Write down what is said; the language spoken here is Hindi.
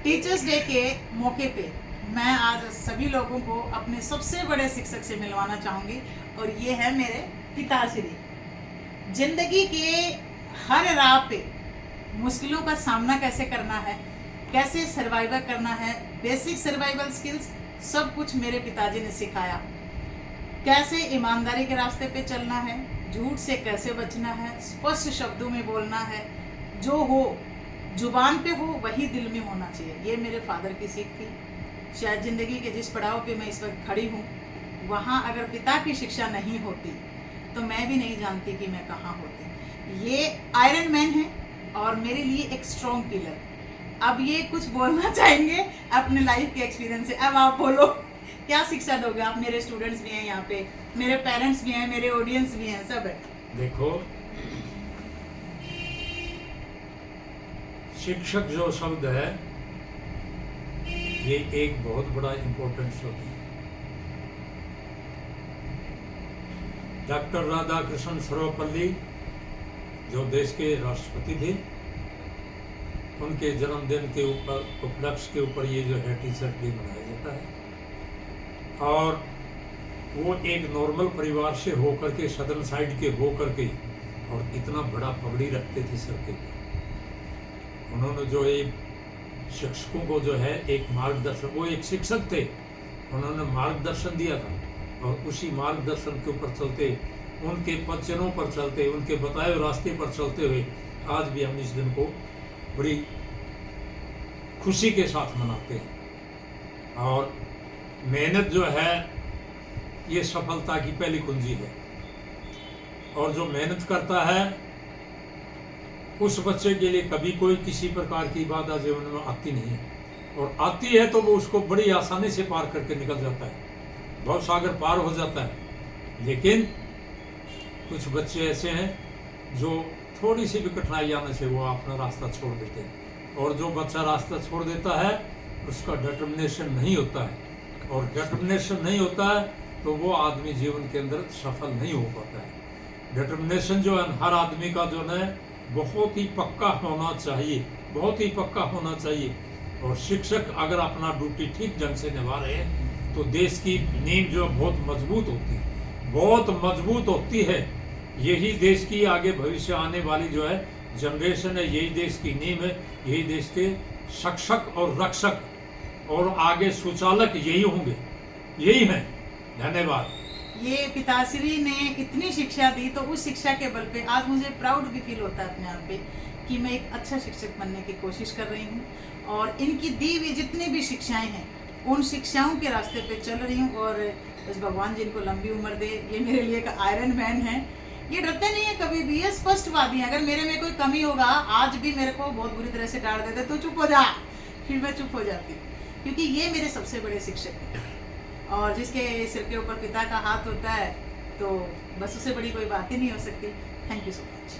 टीचर्स डे के मौके पे मैं आज सभी लोगों को अपने सबसे बड़े शिक्षक से मिलवाना चाहूँगी और ये है मेरे पिताश्री। जिंदगी के हर राह पे मुश्किलों का सामना कैसे करना है, कैसे सर्वाइवर करना है, बेसिक सर्वाइवल स्किल्स सब कुछ मेरे पिताजी ने सिखाया। कैसे ईमानदारी के रास्ते पे चलना है, झूठ से कैसे बचना है, स्पष्ट शब्दों में बोलना है, जो हो जुबान पे हो वही दिल में होना चाहिए। ये मेरे फादर की सीख थी। शायद ज़िंदगी के जिस पड़ाव पे मैं इस वक्त खड़ी हूँ, वहाँ अगर पिता की शिक्षा नहीं होती तो मैं भी नहीं जानती कि मैं कहाँ होती। ये आयरन मैन है और मेरे लिए एक स्ट्रॉन्ग पिलर। अब ये कुछ बोलना चाहेंगे अपने लाइफ के एक्सपीरियंस से। अब आप बोलो, क्या शिक्षा दोगे आप? मेरे स्टूडेंट्स भी हैं यहाँ पे, मेरे पेरेंट्स भी हैं, मेरे ऑडियंस भी हैं, सब है। देखो, शिक्षक जो शब्द है ये एक बहुत बड़ा इम्पोर्टेंट शब्द है। डॉक्टर राधाकृष्णन सर्वपल्ली जो देश के राष्ट्रपति थे, उनके जन्मदिन के ऊपर उपलक्ष्य के ऊपर ये जो है टीचर्स डे मनाया जाता है। और वो एक नॉर्मल परिवार से होकर के, सदर्न साइड के होकर के, और इतना बड़ा पगड़ी रखते थे सर के। उन्होंने जो एक शिक्षकों को जो है एक मार्गदर्शन, वो एक शिक्षक थे, उन्होंने मार्गदर्शन दिया था और उसी मार्गदर्शन के ऊपर चलते, उनके वचनों पर चलते, उनके बताए रास्ते पर चलते हुए आज भी हम इस दिन को बड़ी खुशी के साथ मनाते हैं। और मेहनत जो है ये सफलता की पहली कुंजी है। और जो मेहनत करता है उस बच्चे के लिए कभी कोई किसी प्रकार की बाधा जीवन में आती नहीं है, और आती है तो वो उसको बड़ी आसानी से पार करके निकल जाता है, भव सागर पार हो जाता है। लेकिन कुछ बच्चे ऐसे हैं जो थोड़ी सी भी कठिनाई आने से वो अपना रास्ता छोड़ देते हैं, और जो बच्चा रास्ता छोड़ देता है उसका डिटर्मिनेशन नहीं होता है, और डिटर्मिनेशन नहीं होता है तो वो आदमी जीवन के अंदर सफल नहीं हो पाता है। डिटर्मिनेशन जो है हर आदमी का जो है बहुत ही पक्का होना चाहिए, बहुत ही पक्का होना चाहिए। और शिक्षक अगर अपना ड्यूटी ठीक ढंग से निभा रहे हैं तो देश की नींव जो बहुत मजबूत होती है, बहुत मजबूत होती है। यही देश की आगे भविष्य आने वाली जो है जनरेशन है, यही देश की नींव है, यही देश के शिक्षक और रक्षक और आगे सुचालक यही होंगे, यही हैं। धन्यवाद। ये पिताश्री ने इतनी शिक्षा दी, तो उस शिक्षा के बल पे आज मुझे प्राउड भी फील होता है अपने आप पे कि मैं एक अच्छा शिक्षक बनने की कोशिश कर रही हूँ और इनकी दी हुई जितनी भी शिक्षाएं हैं उन शिक्षाओं के रास्ते पे चल रही हूँ। और बस भगवान जी इनको लंबी उम्र दे। ये मेरे लिए एक आयरन मैन है, ये डरते नहीं है कभी भी, ये स्पष्टवादी है। अगर मेरे में कोई कमी होगा, आज भी मेरे को बहुत बुरी तरह से डांट देते तो चुप हो जा, फिर मैं चुप हो जाती हूँ, क्योंकि ये मेरे सबसे बड़े शिक्षक हैं। और जिसके सिर के ऊपर पिता का हाथ होता है तो बस उससे बड़ी कोई बात ही नहीं हो सकती। Thank you so much.